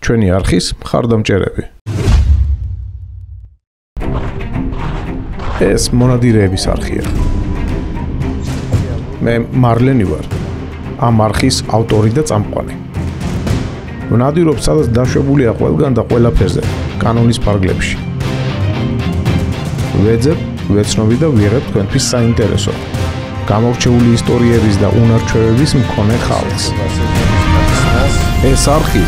ჩვენი არხის მხარდამჭერები. ეს მონადირეების არხია. მე მარლენი ვარ. ამ არხის ავტორი და წამყვანი. ვნადირობ, სადაც დაშვებულია ყველგან და ყველაფერზე, კანონის ფარგლებში. ვეძებ, ვეცნობი და ვიღებ თქვენთვის საინტერესო, გამორჩეული ისტორიების და უნარჩვევების მქონე ხალხს. ეს არხი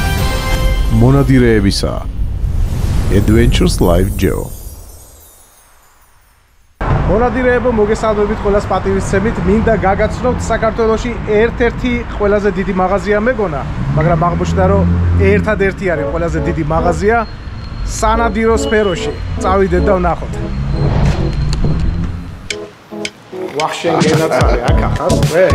მონადირეებისაა. Adventures Live Geo. მონადირეებო, მოგესალმებით ყველას პატივისცემით. მინდა გაგაცნობთ, საქართველოში ერთ-ერთი ყველაზე დიდი მაღაზია მეგონა, მაგრამ აღმოჩნდა, რომ ერთადერთი არის ყველაზე დიდი მაღაზია სანადირო სფეროში. წავიდეთ და ვნახოთ. ვახშენ გენაცარი აქ ახალ ვე?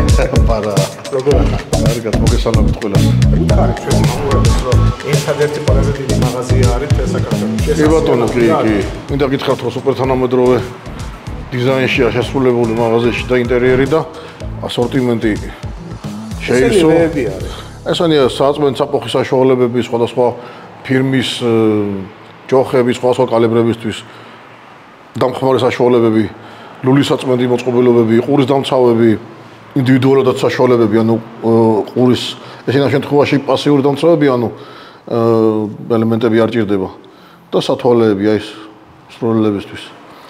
პარა. როგორ ახალ? კარგად, მოგესალმებით ყველას. უთხარი ჩვენ მოგვიყვებით, რომ ერთადერთი ყველაზე დიდი მაღაზია არის საქართველოში. კი ბატონო, კი. მინდა გითხრათ, რომ სუპერთანამედროვე დიზაინშია შესრულებული მაღაზიაში და ინტერიერი და ასორტიმენტი შეისო. ესენია საწმენდ საფოხის საშუალებები, სხვადასხვა ფირმის ჯოხების, სხვადასხვა კალიბრებისთვის დამხმარე საშუალებები, ლულის საწმენდი მოწყობილობები, ყურის დამცავები, ინდივიდუალურად საშუალებები, ანუ ყურის ესენა შემთხვევაში პასიური დამცავები, ანუ ელემენტები არ ჭირდება და სათვალეები აი ეს სრულელებისთვის.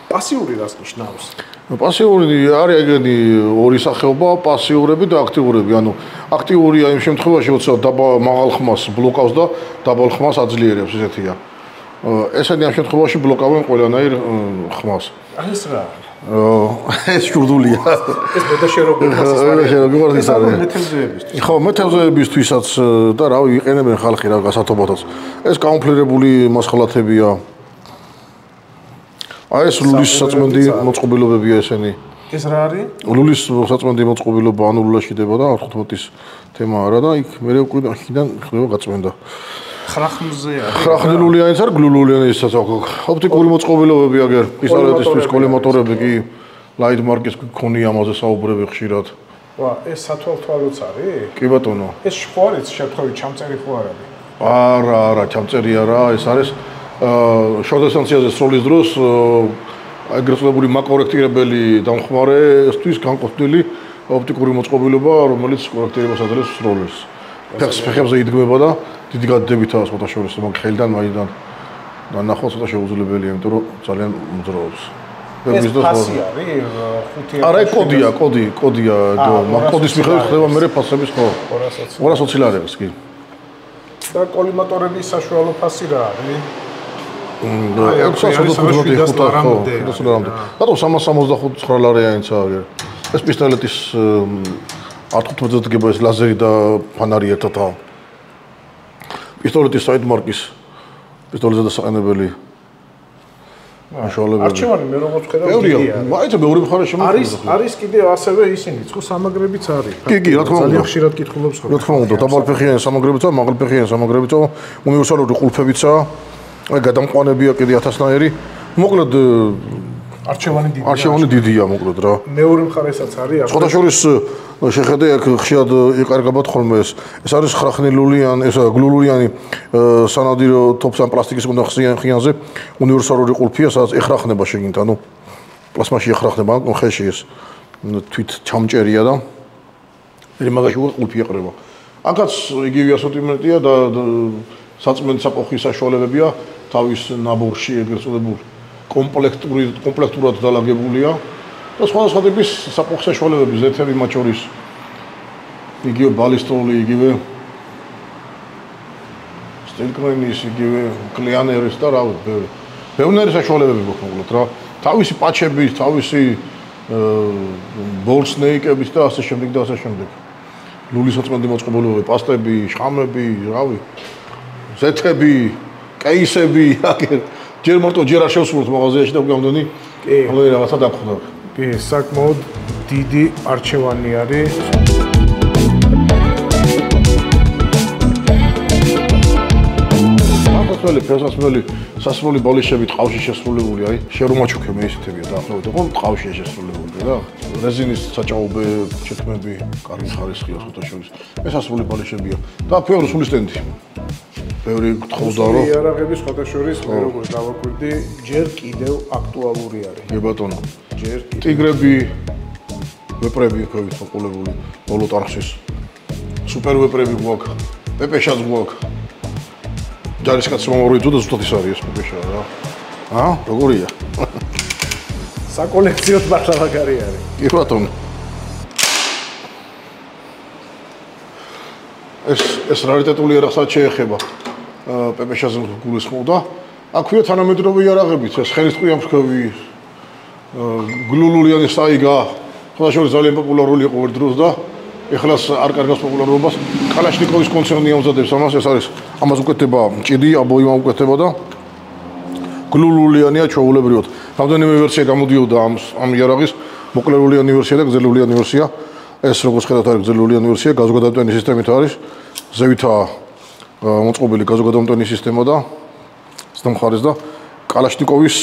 პასიური რას ნიშნავს? პასიური არის ეგრენი ორი სახეობა, პასიურები და აქტიურები. ანუ აქტიურია იმ შემთხვევაში, როცა მაღალ ხმას ბლოკავს და დაბალ ხმას აძლიერებს, ესეთია. ესენი ამ შემთხვევაში ბლოკავენ ყველანაირ ხმას. ეს რა? ეს შურდულია. ეს ბედაშე როგორ არის? მეთევზეებისთვის. ხო, მეთევზეებისთვისაც და რავი, იყენებენ ხალხი რა გასათობათაც. ეს კამუფლირებული მასხალათებია. აი ეს ლულის საწმენდი მოწყობილობებია ესენი. ეს რა არის? ლულის საწმენდი მოწყობილობა ანუ ლულაში დებოდა 15-ის თემა არა და იქ მე უკვე აქედან ხდება გაწმენდა. ხრახმზეა. ხრახნილულიანიც არ გლულულიანისაც აქვს. ოპტიკური მოწყობილობები აგერ პისტოლეტისთვის, კოლიმატორები კი ლაით მარკის გქონია ამაზე საუბრები ხშირად. ვა, ეს სათვალთვალოც არის? კი ბატონო. ეს ხო არის შეფხვევით ჩამწერი ხო არ არის? არა, ჩამწერი არა, ეს არის შორტესანციაზე სროლის დროს ეგრეთ წოდებული მაკორექტირებელი დამხმარესთვის განყოფილი ოპტიკური მოწყობილობა, რომელიც კორექტირებას აძლევს სროლებს. ფეხებზე იდგმება და დიდი გადადებითაა სხვათა შორის, მაგ ხელიდან მაინდან და ნახვა ცოტა შეუძლებელია, იმიტომ რომ ძალიან მოძრაობს. ეს ფასი არის 5 არა, კოდია, მაგ კოდის მიხედვით ხდება მე ფასების ხო 220 ლარების კი. და კოლიმატორების საშუალო ფასი რა არის? რატო 375 ლარიანიც არის? ეს პისტოლეტის R15-ზე დგება ეს ლაზერი და ფანარი ერთადაა. პისტოლეტის საიდ მარკის პისტოლეტზე დასაყენებელი საშუალებები. არჩევანი მე როგორც ხედავ დიდია. მაინც მეორე მხარეში არის კიდევ ასევე ისინი, ხო სამაგრებიც არის. კი, რა თქმა უნდა. ძალიან ხშირად კითხულობს ხოლმე. რა თქმა უნდა, დაბალფეხიანი სამაგრებიცაა, მაღალფეხიანი სამაგრებიცაა, უნივერსალური ყულფებიცაა. აი გადამყვანებია კიდე 1000-ნაირი. მოკლედ არჩევანი დიდია, მოკლედ რა. მეორე მხარესაც არის. სხვათა შორის შეხედე აქ ხშირად იყარგებათ ხოლმე ეს. ეს არის ხრახნილულიანი, ეს გლულულიანი სანადირო თოფსან პლასტიკის ხიანზე უნივერსალური ყულფია, სადაც ეხრახნება შეგინთ, ანუ პლასმაში ეხრახნება, ანუ ხელში ეს თვით ჩამჭერია და იმაგაში ყულფი ეყრება. აქაც იგივე ასორტიმენტია და საწმენდ საფოხის საშუალებებია, თავის ნაბორში ეგრეთ წოდებულ კომპლექტურად დალაგებულია და სხვადასხვა ტიპის საფოხის საშუალებები, ზეთები მათ შორის იგივე ბალისტროლი, იგივე სტილკრენის, იგივე კლიანერის და რა ვიცი, ბევრი საშუალებები გვაქვს მოკლედ რა. თავისი პაჩების, თავისი ბოლსნეიკების და ასე შემდეგ და ასე შემდეგ. ლულის საწმენდი მოწყობილობები, პასტები, შხამები, რავი, ზეთები, კეისები, აგერ ჯერ მარტო ჯერ არ შევსრულოთ მაღაზიაში და გამდენი ყველანი რაღაცა დაგხვდა. კი, საკმაოდ დიდი არჩევანი არის. საფასველი, ფესასმელი, სასრული ბოლიშები ტყავში შესრულებული, აი, შერომაჩუქე მე ისეთებია დაახლოებით, ხო, ტყავშია შესრულებული რა. რეზინის საჭაობე ჩექმები, კარგი ხარისხია სხვათა შორის. ეს სასრული ბოლიშებია და ფეოროს სული სტენდი. ბევრი გთხოვდა რომ იარაღების ფოტოშორის მე როგორ დავაკვირდი, ჯერ კიდევ აქტუალური არის. კი ბატონო. ჯერ კიდევ. ტიგრები, ვეპრები ქვევით მოყოლებული ბოლო ტარხშის. სუპერ ვეპრები გვაქვს. პეპეშაც გვაქვს. ჯარისკაცი მომავალი თუ და ზუსტად ის არის ეს პეპეშა რა. როგორია? საკოლექციო მართლმაგარი არის. კი ბატონო. ეს რარიტეტული იარაღსაც შეეხება. პეპეშაზე გულისხმობდა. აქვეა თანამედროვე იარაღებიც, ეს ხელისწყლიან მსხვევი გლულულიანი საიგა, ხოდაშორის ძალიან პოპულარული იყო ერთ დროს და ეხლაც არ კარგავს პოპულარობას. კალაშნიკოვის კონცერნი ამზადებს ამას, ეს არის ამას უკეთება ჭიდი, აბოიმა უკეთება და გლულულიანია ჩვეულებრივად. რამდენიმე ვერსია გამოდიოდა ამ იარაღის, მოკლეულიანი ვერსია და გრძელულიანი ვერსია. ეს როგორც ხედავთ არის გრძელულიანი ვერსია, გაზოგადამტვენი სისტემით არის. ზევითაა მოწყობილი გაზოგადამტვენი სისტემა და ზდამხარეს და კალაშნიკოვის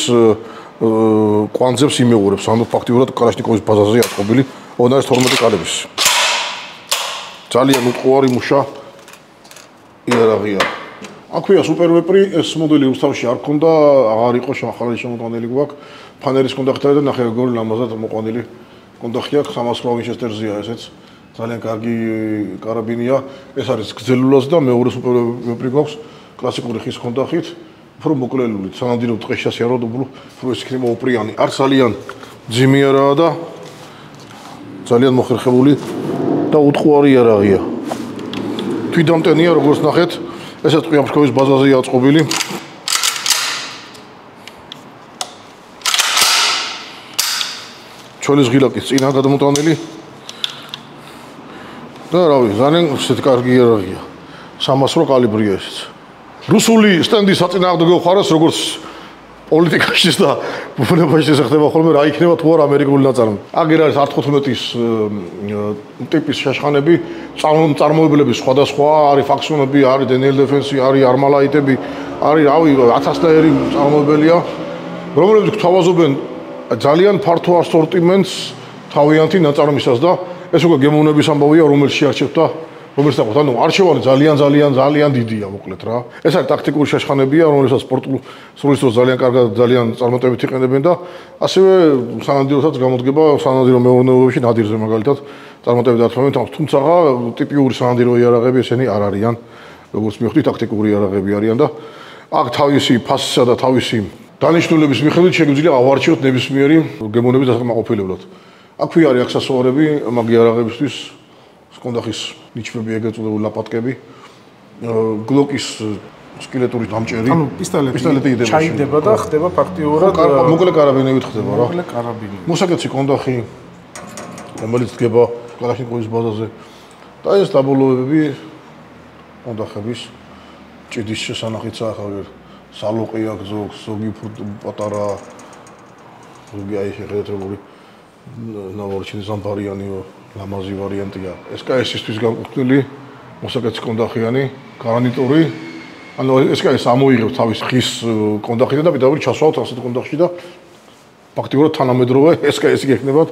კვანძებს იმეორებს. ანუ ფაქტიურად კალაშნიკოვის ბაზაზე აწყობილი 12 კალიბრის. ძალიან უტყუარი მუშა იარაღია. აქვეა სუპერ ვეპრი, ეს მოდელი რუსთავში არ ქონდა, აღარ იყო ახალი შემოყვანილი გვაქვს. ფანერის კონდაქტარი და ნახე როგორ ლამაზად მოყვანილი კონდახი აქვს 300 ვინჩესტერზეა ესეც. ძალიან კარგი კარაბინია. ეს არის გრძელულას და მეორე სუპერ ვეპრი გვაქვს კლასიკური ხის კონდახით. უფრო მოკლელული, სანადირო ტყეში ასიარო და უფრო ისქნი მოუპრიანი. არ ძალიან ძიმი არაა და ძალიან მოხერხებული და უტყუარი იარაღია. თვითდამტენია, როგორც ნახეთ, ესეც ყიამშკოვის ბაზაზეა აწყობილი. ჩოლის ღილაკის წინა გადამოტანილი. და რავი, ძალიან ისეთი კარგი იარაღია. 300 კალიბრია ესეც. რუსული სტენდის საწინააღმდეგო ხარეს როგორც პოლიტიკაში და ბუნებაში შეხება ხოლმე რა იქნება თუ არა ამერიკული ნაწარმოები. აგერ არის 115-ის ტიპის შაშხანები, წარმოებლები სხვადასხვა, არის ფაქსონები, არის დენიელ დეფენსი, არის არმალაიტები, არის რავი 1000-ერი წარმოებელია, რომლებიც გვთავაზობენ ძალიან ფართო ასორტიმენტს თავიანთი ნაწარმისას და ეს უკვე გემოვნების ამბავია, რომელიც შეარჩევთ და რომელიც აყოთ, ანუ არჩევანი ძალიან დიდია, მოკლედ რა. ეს არის ტაქტიკური შაშხანებია, რომელსაც სპორტულ სრულის დროს ძალიან კარგად, ძალიან წარმატებით იყენებენ და ასევე სანადიროსაც გამოდგება სანადირო მეურნეობებში ნადირზე მაგალითად წარმატებით ათმობენ თავს, თუმცა ტიპიური სანადირო იარაღები ესენი არ არიან, როგორც მივხვდი, ტაქტიკური იარაღები არიან და აქ თავისი ფასისა და თავისი დანიშნულების მიხედვით შეგვიძლია ავარჩიოთ ნებისმიერი გემოვნების დასაკმაყოფილებლად. აქვე არის აქსესუარები მაგ იარაღებისთვის, კონდახის ნიჩბები ეგრეთ წოდებული ლაპატკები, გლოკის სკელეტური დამჭერი. ანუ პისტოლეტი ჩაიდება და ხდება ფაქტიურად მოკლე კარაბინებით ხდება რა. მოკლე კარაბინი. მოსაკეთში კონდახი, რომელიც დგება კალაშნიკოვის ბაზაზე. და ეს დაბოლოებები კონდახების ჭიდის შესანახიცა ახლა სალოყი აქვს ზოგი პატარა ზოგი აი შეხედეთ როგორი ნავარჩინის ამბარიანი ლამაზი ვარიანტია. ეს კაესისთვის განკუთვნილი მოსაკეთის კონდახიანი, გრანიტური. ანუ ეს კაეს ამოიღებს თავის ხის კონდახიდან და პირდაპირ ჩასვავთ ასეთ კონდახში და ფაქტიურად თანამედროვე ეს კაესი გექნებათ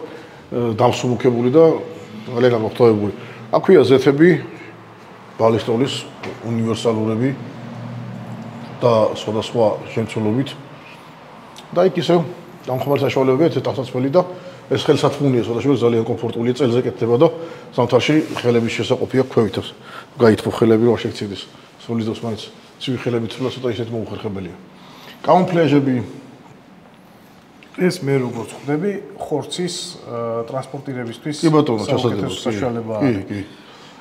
დამსუბუქებული და ძალიან გამოხტავებული. აქვეა ზეთები, ბალისტოლის უნივერსალურები და სხვადასხვა შემცველობით. და იქ ისევ დამხმარე საშუალებებია, ეს ტანსაცმელი და ეს ხელსათმუნია, შესაძლოა ძალიან კომფორტულია, წელზე კეთდება და ზამთარში ხელების შესაყოფია ქვევითაც. გაითბო ხელები რომ შექციდეს. სროლის დროს მაინც ცივი ხელებით სულა ცოტა ისეთ მოუხერხებელია. კამუფლაჟები ეს მე როგორც ხვდები, ხორცის ტრანსპორტირებისთვის საშუალება არის. კი.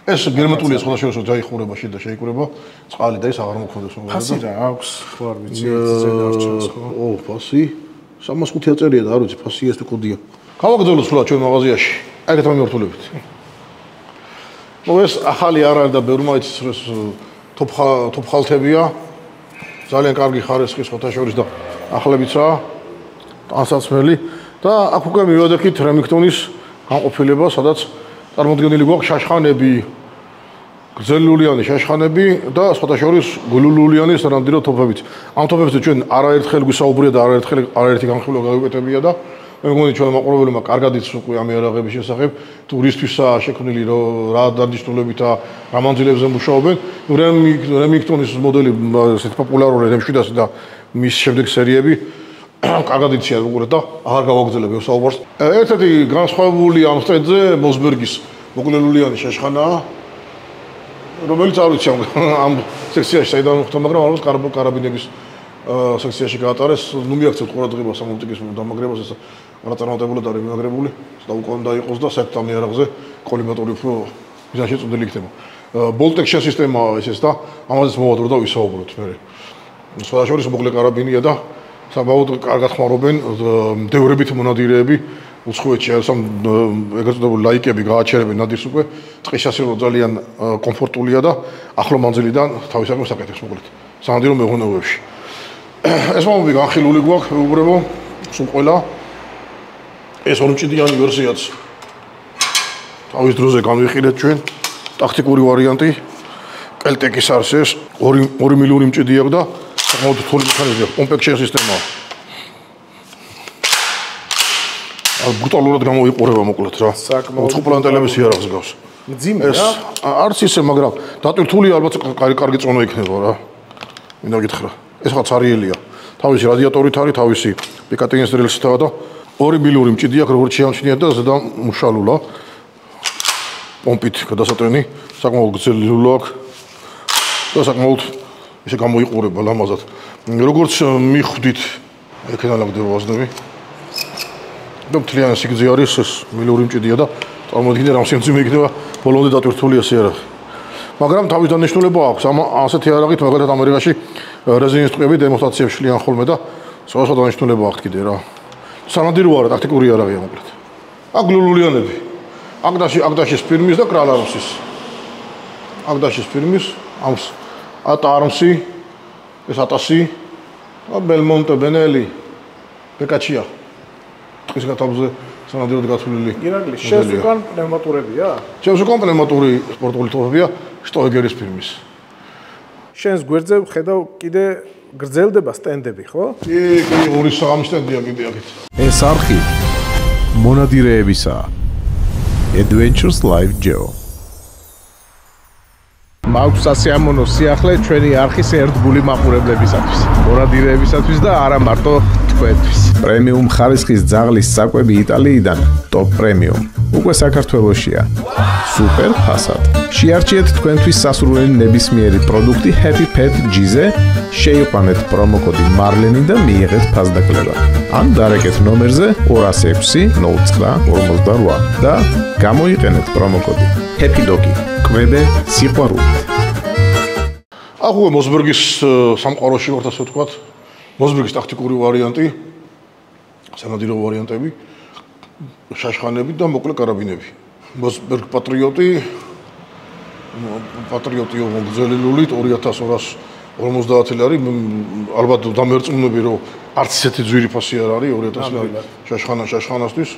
ეს გერმატულია შესაძლოა დაიხურება შიდა შეიკურება, წყალი და ის აღარ მოქმედებს მაგალითად. ფასი რა აქვს, ხო არ ვიცი, ძე დარჩენს ხო? ო, ფასი 305 წერია და არ ვიცი, ფასი ეს თუ კოდია. გავაგრძელოთ სულ ჩვენ მაღაზიაში. ეგეთ მომართულებით. ნუ ეს ახალი არ არის და ბევრი მაინც ეს თოფხალთებია. ძალიან კარგი ხარისხის ფოთაშორის და ახლებიცაა. ტანსაცმელი და აქ უკვე მივადექით რემინგტონის განყოფილება, სადაც წარმოდგენილი გვაქვს შაშხანები, გრძელულიანი შაშხანები და სხვადასხვა გლულულიანი სანადირო თოფებით. ამ თოფებზე ჩვენ არაერთხელ გვისაუბრია და არაერთი განხილვა გავიკეთებია და მე მგონი ჩვენ მაყურებელმა კარგად იცის უკვე ამ იარაღების შესახებ, ტურისთვისაა შექმნილი, რა დანიშნულებითა, რა მანძილებზე მუშაობენ. Remington-ის მოდელი ესეთ პოპულარული M700 და მის შემდეგ სერიები კარგად იციან უკვე და აღარ გავაგრძელებ ეს საუბარს. ერთ-ერთი განსხვავებული ამ სტენდზე მოსბერგის მოკლელულიანი შეშხანაა, რომელიც არ ვიცი ამ სექციაში საიდან მოხდა, მაგრამ ალბათ კარაბინების სექციაში გაატარეს. ნუ მიაქცევთ ყურადღებას ამ ოპტიკის დამაგრებას, ეს არაწარმოებულად არის მიმაგრებული და უკვე უნდა იყოს და საერთოდ ამ იარაღზე კოლიმატორი უფრო მიზანშეწონილი იქნება. Bolt action სისტემაა ეს და ამაზეც მოვადრო და ვისაუბროთ მე. სხვადასხვა მოკლე კარაბინია და საბაუდ კარგად ხმარობენ დევრებით მონადირეები უცხოეთში ამ ეგრეთ წოდებული ლაიკები გააჩერებენ ნადირს უკვე ტყისასილო ძალიან კომფორტულია და ახლო მანძილიდან თავისაკენ საკეთებს მოკლედ სანადირო მეღონეობებში. ეს მომები განხილული გვაქვს მეუბრებო სულ ყველა ეს ორმჭიდიანი ვერსიაც თავის დროზე განვიხილეთ ჩვენ ტაქტიკური ვარიანტი კელტეკის არის ეს 2 მილიური მჭიდი აქვს და საკმაოდ რთული მექანიზმია კომპექტშენ სისტემაა ბრუტალურად გამოიყურება მოკლედ რა უცხოპლანტელების იარაღს გავს მძიმე რა არც ისე მაგრამ დატვირთული ალბათ კარგი წონა იქნება რა მინდა გითხრა ეს ხა цаრიელია თავისი რადიატორით არის თავისი პიკატინის დრილსითაა და 2 მილიური მჭიდი აქვს როგორც შეამჩნიათ და ზედა მუშალულა პომპით გადასატვენი საკმაოდ გრძელი ლულა აქვს და საკმაოდ ისე გამოიყურება ლამაზად როგორც მიხვდით ეკენა ლაგდება ვაზნები და მთლიანი სიგრძე არის ეს მილიური მჭიდია და წარმოვიდგინე რამ სიმძიმე იქნება ბოლომდე დატვირთული ეს იარაღი მაგრამ თავის დანიშნულება აქვს ამ ასეთი იარაღით მაგალითად ამერიკაში რეზინის ტყუები დემონსტრაციებს შლიან ხოლმე და სხვადასხვა დანიშნულება აქვს კიდე რა სანადირო არა ტაქტიკური იარაღია მოკლედ აქ გლულულიანები აგდაშის ფირმის და კრალაროსის აგდაშის ფირმის ამს ატარმსი ეს ატასი და ბელმონტე ბენელი ბეკაჩია ტყის გათავზე სანადიროდ გათვლილი ირაკლი შენს უკან პნევმატურებია შენს უკან პნევმატური სპორტული თოფებია შტოიგერის ფირმის შენს გვერდზე ხედავ კიდე გრძელდება სტენდები ხო კი ორი საღამი სტენდია კიდე აქეთ ეს არხი მონადირეებისაა Adventures Live Geo მაქვს სასიამოვნო სიახლე ჩვენი არხის ერთგული მაყურებლებისათვის, მონადირეებისათვის და არა მარტო თქვენთვის. პრემიუმ ხარისხის ძაღლის საკვები იტალიიდან, ტოპ პრემიუმ. უკვე საქართველოშია. სუპერ ფასად. შეარჩიეთ თქვენთვის სასურველი ნებისმიერი პროდუქტი Happy Pet G-ზე, შეიყვანეთ პრომოკოდი Marleni და მიიღეთ ფასდაკლება. ან დარეკეთ ნომერზე 206 09 და გამოიყენეთ პრომოკოდი Happy Doggy. კვებე სიყვარული. ახლა მოსბერგის სამყაროში ვართ ასე ვთქვათ. მოსბერგის ტაქტიკური ვარიანტი, სანადირო ვარიანტები, შაშხანები და მოკლე კარაბინები. მოსბერგ პატრიოტი გრძელი ლულით 2250 ლარი, ალბათ დამერწმუნები რომ არც ისეთი ძვირფასი არ არის 2000 ლარი შაშხანასთვის.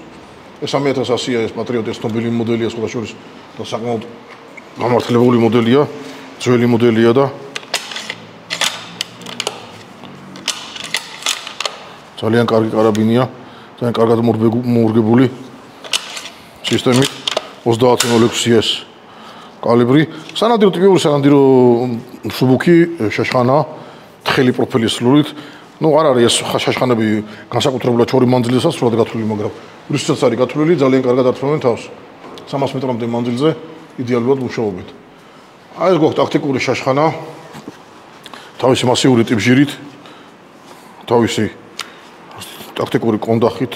ეს 3100-ია ეს პატრიოტი ეს ცნობილი მოდელია სხვადასხვა და საკმაოდ გამართლებული მოდელია, ძველი მოდელია და ძალიან კარგი კარაბინია, ძალიან კარგად მორგებული სისტემით 3006S კალიბრი, სანადირო ტიპური სანადირო მსუბუქი შაშხანა, თხელი პროფილის ლულით. ნუ არ არის ეს შაშხანები განსაკუთრებულად 2 მანძილზესაც სულად გათვლილი, მაგრამ რუსეთსაც არის გათვლილი, ძალიან კარგად ართმევენ თავს. 300 მეტრამდე მანძილზე იდეალურად მუშაობენ. აი ეს გვაქვს ტაქტიკური შაშხანა, თავისი მასიური ტიპჟირით, თავისი ტაქტიკური კონდახით,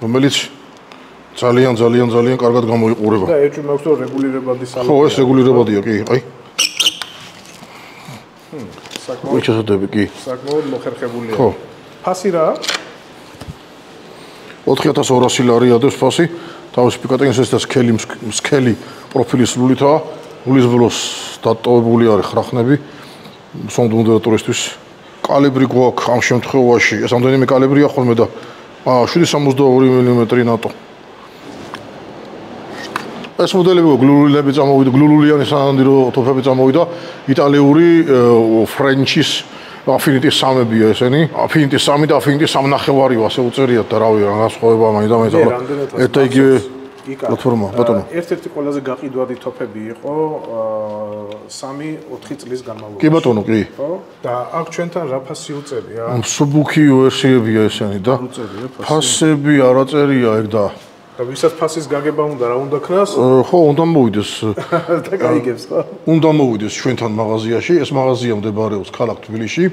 რომელიც ძალიან კარგად გამოიყურება. და ეჭვი მაქვს რომ რეგულირებადი სალონია. ხო, ეს რეგულირებადია, კი, აი. საკმაოდ შესაძლებელი, კი. საკმაოდ მოხერხებულია. ხო. ფასი რა? 4200 ლარი ადებს ფასი. თავის პიკატინსის და სკელი პროფილის ლულითაა. ლულის ბლოს დატოვებული არის ხრახნები. სონდუნდა ტურისტის კალიბრი გვაქვს ამ შემთხვევაში. ეს ამდენიმე კალიბრია ხოლმე და 762 მმ ნატო. ეს მოდელები გლულულები წამოვიდა, გლულულიანი სანადირო თოფები წამოვიდა იტალიური ფრენჩის Affinity 3-ია ესენი. Affinity 3 და Affinity 3.5 ასე უწერიათ და რავი რა განსხვავება მაინც და მაინც ახლა ერთ იგივე პლატფორმა ბატონო. ერთ-ერთი ყველაზე გაყიდვადი ტოპები იყო 3-4 წლის განმავლობაში. კი ბატონო, კი. ხო? და აქ ჩვენთან რა ფასი უწერია? მსუბუქი ვერსიებია ესენი და ფასები არ აწერია ეგ და ვისაც ფასის გაგება უნდა რა უნდა ქნას? ხო, უნდა მოვიდეს. და გაიგებს ხო? უნდა მოვიდეს ჩვენთან მაღაზიაში. ეს მაღაზია მდებარეობს ქალაქ თბილისში.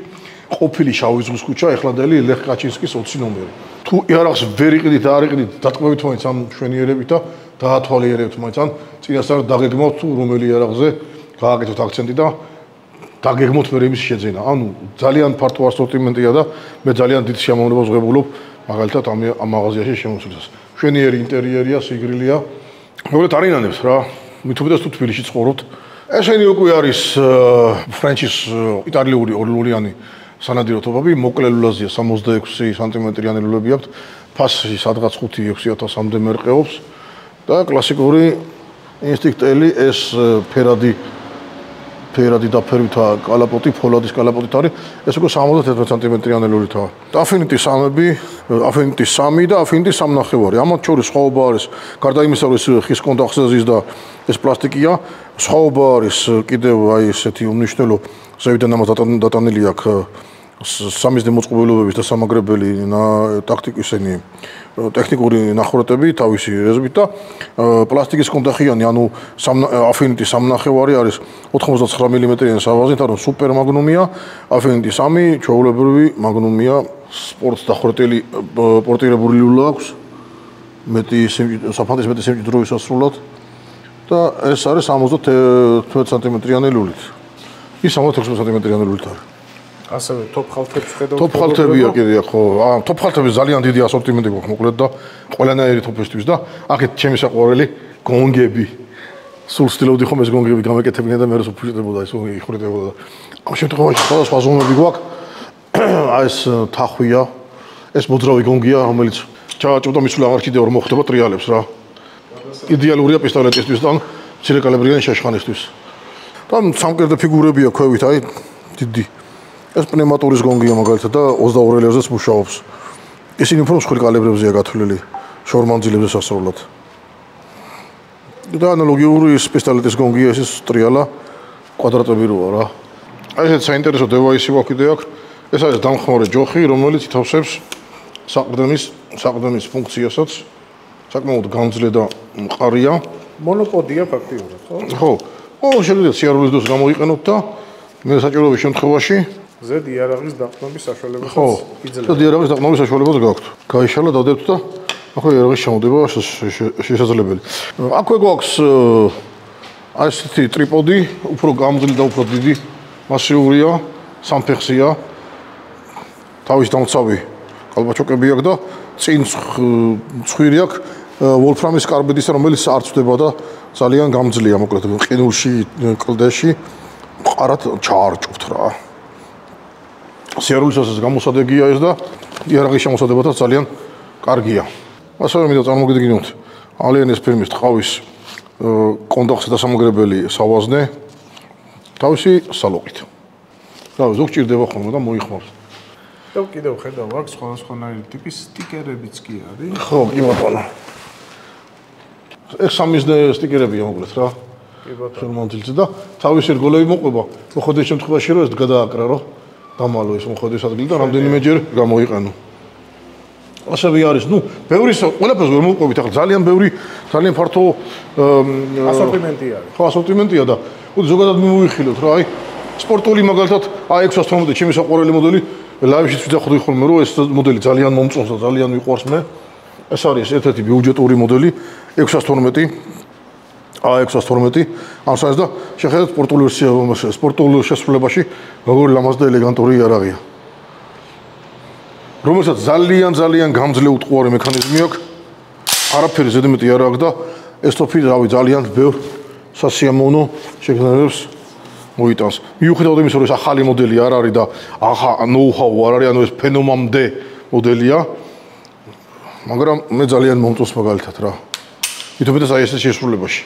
ყოფილი შავი ზღვის ქუჩა, ეხლანდელი ლეხ კაჩინსკის 20 ნომერი. თუ იარაღს ვერ იყიდით და არ იყიდით, დატკბებით მაინც ამ შვენიერებით და დაათვალიერებთ მაინც ან წინასწარ დაგეგმოთ თუ რომელი იარაღზე გააკეთოთ აქცენტი და დაგეგმოთ მე იმის შეძენა. ანუ ძალიან ფართო ასორტიმენტია და მე ძალიან დიდ სიამოვნებას ვღებულობ მაგალითად ამ მაღაზიაში შემოსვლას. შვენიერი ინტერიერია, სიგრილია. მოკლედ არინანებს რა. მით უმეტეს თუ თბილისში ცხოვრობთ. ესენი უკვე არის ფრენჩის იტალიური ორლულიანი სანადირო ტოპები, მოკლე ლულაზია 66 სანტიმეტრიანი ლულები აქვთ. ფასი სადღაც 5-6,000-მდე მერყეობს და კლასიკური ინსტინქტელი ეს ფერადი დაფერვითა კალაპოტი, ფოლადის კალაპოტით არის. ეს უკვე 71 სანტიმეტრიანი ლულითაა. Affinity 3-ები, Affinity 3 და Affinity 3.5. ამათ შორის სხვაობა არის, გარდა იმისა, რომ ეს ხის კონტაქტზე ზის და ეს პლასტიკია, სხვაობა არის კიდევ აი ესეთი უმნიშვნელო ზევიდან ამას დატანილი აქვს სამიზნე მოწყობილობების და სამაგრებელი ტაქტიკისენი ტექნიკური ნახურატები თავისი რეზერვით და პლასტიკის კონტახიანი, ანუ Affinity 3.5 არის 99 მმ-იანი სავაზით, ანუ სუპერ მაგნუმია, Affinity 3 ჩვეულებრივი მაგნუმია, სპორტს დახურატელი პორტირებული ლულა აქვს, საფანტის მეტი სიმჭიდროვის ასრულად და ეს არის 70 სანტიმეტრიანი ლულით. ის 76 სანტიმეტრიანი ლულით არის. ასევე ტოპ ხალთებს ხედავთ. ტოპ ხალთებია კიდე ხო. ტოპ ხალთების ძალიან დიდი ასორტიმენტი გვაქვს მოკლედ და ყველანაირი ტოპისთვის და აქეთ ჩემი საყვარელი გონგები. სულ ცდილობდი ხომ ეს გონგები გამეკეთებინა და მე რას უფუჭდებოდა ეს იხურებოდა. ამ შემთხვევაში სხვადასხვა ზომები გვაქვს. აი ეს თახვია. ეს მოძრავი გონგია, რომელიც ჩააჭუდა მისული აღარ კიდევ არ მოხდება ტრიალებს რა. იდეალურია პისტოლეტისთვის და მცირე კალებრიანი შაშხანისთვის. და სამკერდე ფიგურებია ქვევით, აი დიდი. ეს პნევმატურის გონგია მაგალითად და 22 ლევზეც მუშაობს. ისინი უფრო მსხვილი კალებრებზეა გათვლილი, შორმანძილებზე სასწავლად. და ანალოგიური პისტოლეტის გონგია ეს ტრიალა კვადრატები როა რა. აი ეს საინტერესო დევაისი ვაქვს კიდე აქ. ეს არის დამხმარე ჯოხი, რომელიც ითავსებს საყრდენის ფუნქციასაც. საკმაოდ გამძლე და მყარია. მონოპოდია ფაქტიურად, ხო? ხო. შეგიძლიათ სიარულის დროს გამოიყენოთ და მე საჭიროების შემთხვევაში ზედ იარაღის დაყრდნობის საშუალებაც იძლევა. ზედ იარაღის დაყრდნობის საშუალებაც გაქვთ. გაიშალა დადებთ და ახლა იარაღის შემოდება შესაძლებელი. აქვე გვაქვს აი ესეთი ტრიპოდი, უფრო გამძლე და უფრო დიდი, მასიურია, სამფეხზეა. თავის დამცავი კალბაჩოკები აქვს და წინ ცხვირი აქვს ვოლფრამის კარბიდისა, რომელიც არ ცვდება და ძალიან გამძლეა, მოკლედ ყინულში, კლდეში მყარად ჩაარჭუთ რა. სიარულისასაც გამოსადეგია ეს და იარაღის შემოსადებათაც ძალიან კარგია. ასევე მინდა წარმოგიდგინოთ ალიანის ფირმის ტყავის კონდოქსი და სამაგრებელი სავაზნე თავისი სალოყით. რა ზოგ ჭირდება ხოლმე და მოიხმარს. და კიდევ ხედავ აქ სხვადასხვანაირი ტიპის სტიკერებიც კი არის. ხო, კი ბატონო. ეს სამიზნე სტიკერებია მოკლედ რა. კი ბატონო. შორმანძილზე და თავისი რგოლები მოყვება. მოხდეს შემთხვევაში რომ ეს გადააკრა რომ დამალო ეს მოხდეს ადგილი და რამდენიმეჯერ გამოიყენო. ასევე არის, ბევრი ყველაფერს ვერ მოვყვებით, ახლა ძალიან ბევრი, ძალიან ფართო ასორტიმენტი არის. ხო, ასორტიმენტია და ზოგადად მივიხილოთ რა, აი სპორტული მაგალითად A612 ჩემი საყვარელი მოდელი, ლაივში ვიძახოდი ხოლმე რომ ეს მოდელი ძალიან მომწონს და ძალიან მიყვარს მე. ეს არის ერთ-ერთი ბიუჯეტური მოდელი 612 A612 ამას და შეხედეთ სპორტულ შესრულებაში როგორი ლამაზ და ელეგანტური იარაღია. რომელსაც ძალიან გამძლე უტყუარი მექანიზმი აქვს. არაფერი ზედმეტი არ აქვს და ეს ტოპი რავი ძალიან ბევრ სასიამოვნო შეგრძნებებს მოიტანს. მიუხედავად იმისა, რომ ეს ახალი მოდელი არ არის და ნოუ-ჰაუ არ არის, ანუ ეს ფენომამდე მოდელია, მაგრამ მე ძალიან მომწონს მაგალითად რა. მით უმეტეს აი ეს შესრულებაში.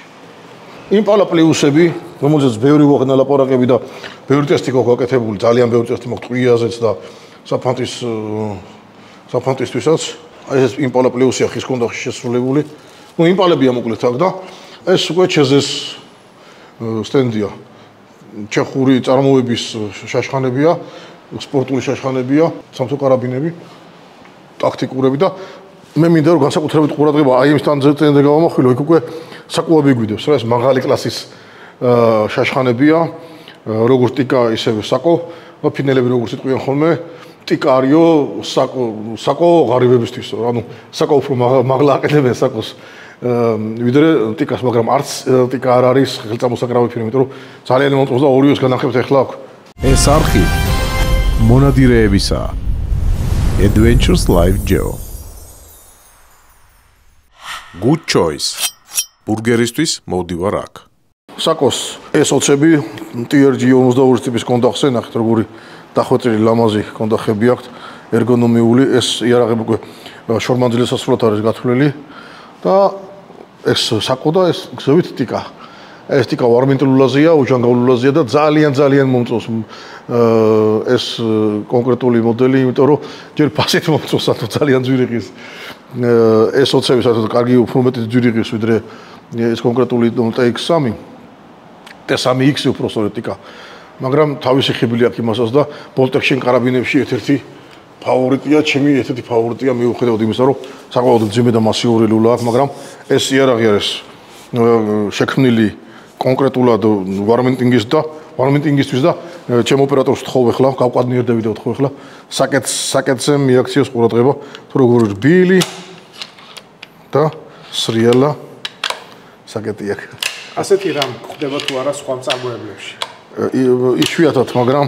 იმპალა პლუსები რომელზეც ბევრი გვაქვს ლაპარაკები და ბევრი ტესტი გვაქვს გაკეთებული, ძალიან ბევრი ტესტი მაქვს ტყვიაზეც და საფანტისთვისაც. აი ეს იმპალა პლუსია ხის კონდახში შესრულებული. ნუ იმპალებია მოკლედ აქ და ეს უკვე ჩეზეს სტენდია. ჩეხური წარმოების შაშხანებია, სპორტული შაშხანებია, სამთო კარაბინები, ტაქტიკურები და მე მინდა რომ განსაკუთრებით ყურადღება აი ამ სტანდარტზე გავამახვილო, იქ უკვე საკუები გვიდებს რა ეს მაღალი კლასის შაშხანებია, როგორც ტიკა ისევე საკო, ფინელები როგორც იტყვიან ხოლმე, ტიკა არისო საკო ღარიბებისთვის, ანუ საკო უფრო მაღლა აყენებენ საკოს ვიდრე ტიკას, მაგრამ არც ტიკა არ არის ხელწამოსაკრავი ფირმა, იმიტომ რომ ძალიან მომწონს და 2-ს განახებთ ახლა აქ. ეს არხი მონადირეებისა Adventures Live Geo. Good choice. ბურგერისთვის მოვდივარ აქ. საკოს S20-ები TRG 42 ტიპის კონდახზე ნახეთ როგორი დახვეწილი ლამაზი კონდახები აქვთ, ერგონომიული, ეს იარაღები უკვე შორმანძილეს ასრულად არის გათვლილი და ეს საკო და ეს გზევით ტიკა. ეს ტიკა ვარმენტულაზია, უჯანგავლულაზია და ძალიან მომწონს ეს კონკრეტული მოდელი, იმიტომ რომ ჯერ ფასით მომწონს, ანუ ძალიან ძვირი ღირს. S20-ები საერთოდ კარგი უფრო მეტი ძვირი ღირს ვიდრე ეს კონკრეტული TX3. T3X უფრო სწორედ ტიკა. მაგრამ თავისი ხიბილი აქვს იმასაც და bolt action კარაბინებში ერთ-ერთი ფავორიტია, ჩემი ერთ-ერთი ფავორიტია მიუხედავად იმისა, რომ საკმაოდ ძიმე და მასიური ლულა აქვს, მაგრამ ეს იარაღი არის შექმნილი კონკრეტულად ვარმენტინგისთვის და ჩემ ოპერატორს ვთხოვ ახლა, გავყვანიერდები და ვთხოვ ახლა საკეთზე მიაქციოს ყურადღება, თუ როგორ რბილი და სრიალა საკეთი აქვს. ასეთი რამ ხდება თუ არა სხვა მწარმოებლებში? იშვიათად, მაგრამ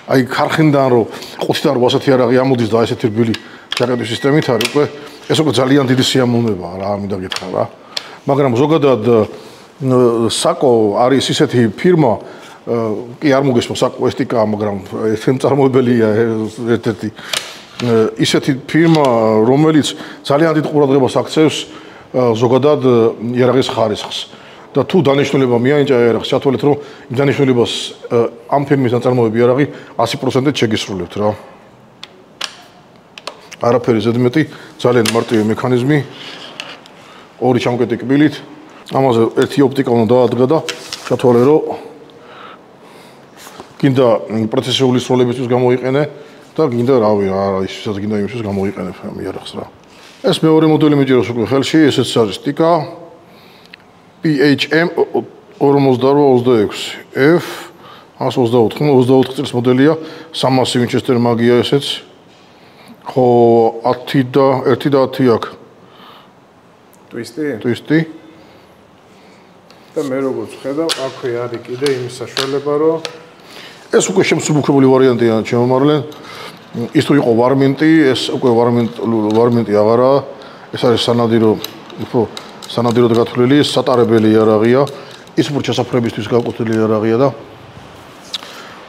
აი ქარხნიდან რომ 5-დან 8 ასეთი იარაღი ამოდის და ესეთი რბილი საკეთის სისტემით არის უკვე ეს უკვე ძალიან დიდი სიამოვნებაა რა, მინდა გითხრა რა. მაგრამ ზოგადად საკო არის ისეთი ფირმა, კი არ მოგესმო საკო ეს ტიკაა, მაგრამ ეს მწარმოებელია ერთ-ერთი ისეთი ფირმა, რომელიც ძალიან დიდ ყურადღებას აქცევს ზოგადად იარაღის ხარისხს. და თუ დანიშნულება მიაინჭა იარაღს, ჩათვალეთ რომ იმ დანიშნულებას ამ ფირმის ნაწარმოები იარაღი 100%-ით შეგისრულებთ რა. არაფერი ზედმეტი, ძალიან მარტივი მექანიზმი, ორი ჩამკეტი კბილით, ამაზე ერთი ოპტიკა უნდა დაადგა და ჩათვალე რომ გინდა პროცესიული სროლებისთვის გამოიყენე და გინდა რავი რა ისიც გინდა იმისთვის გამოიყენებ ამ იარაღს რა. ეს მეორე მოდელი მიჭიროს უკვე ხელში, ესეც არის ტიკა PHM 4826 F 124 წლის მოდელია, 300 Winchester მაგია ესეც. ხო 10 და 1 და 10 აქვს. ტვისტი. და მე როგორც ხედავ, აქვე არის კიდე იმის საშუალება, რომ ეს უკვე შემსუბუქებული ვარიანტია, შემომარლენ. ის თუ იყო ვარმენტი, ეს უკვე ვარმენტი აღარაა. ეს არის სანადიროდ გათვლილი, სატარებელი იარაღია. ის უფრო ჩასაფრებისთვის გაკვეთილი იარაღია და